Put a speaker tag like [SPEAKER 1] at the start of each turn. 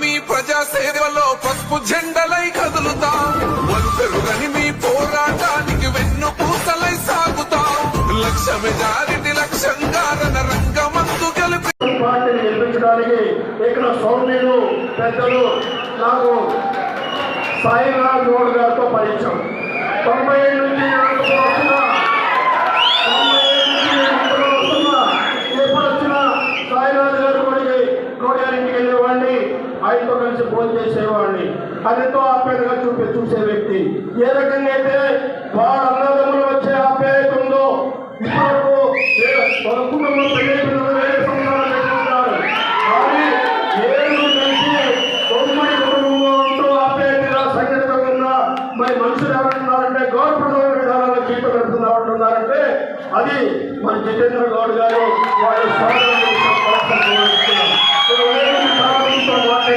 [SPEAKER 1] మీ ప్రజా సేవలో పసుపు జెండలై కదులుతాం, వరుసరుగని మీ పోరాటానికి వెన్ను పూసలై సాగుతాం. లక్ష మెజారిటీ లక్ష్యంగా రంగమందు గెలిపి
[SPEAKER 2] పార్టీని గెలిపించడానికి ఇక్కడ సౌమ్యులు పెద్దలు నాకు సాయినాథ్ గౌడ్ గారితో పరిచయం. 97 నుంచి ఎప్పుడు వచ్చినా సాయినాథ్ గారు కోడిగారింటికి వెళ్ళేవాడిని, ఆయనతో కలిసి భోజనం చేసేవాడిని. అదితో ఆప్యాయతగా చూసే వ్యక్తి. ఏ రకంగా అయితే వాడు అన్నదమ్ములు వచ్చే ఆప్యాయత ఉందో ఇప్పటివరకు ఒక కుటుంబం పెళ్లి వేరే సంబంధాలు పెట్టుకుంటారు. కానీ 7 నుంచి 9 కుటుంబంలో ఉంటూ ఆప్యాయతగా సంఘటనగా ఉన్న మరి మనుషులు ఏమంటున్నారంటే గౌరవప్రదమైన విధానంలో జీవితం గడుపుతున్నా ఉంటున్నారంటే అది మన జితేంద్ర గౌడ్ గారు వాళ్ళ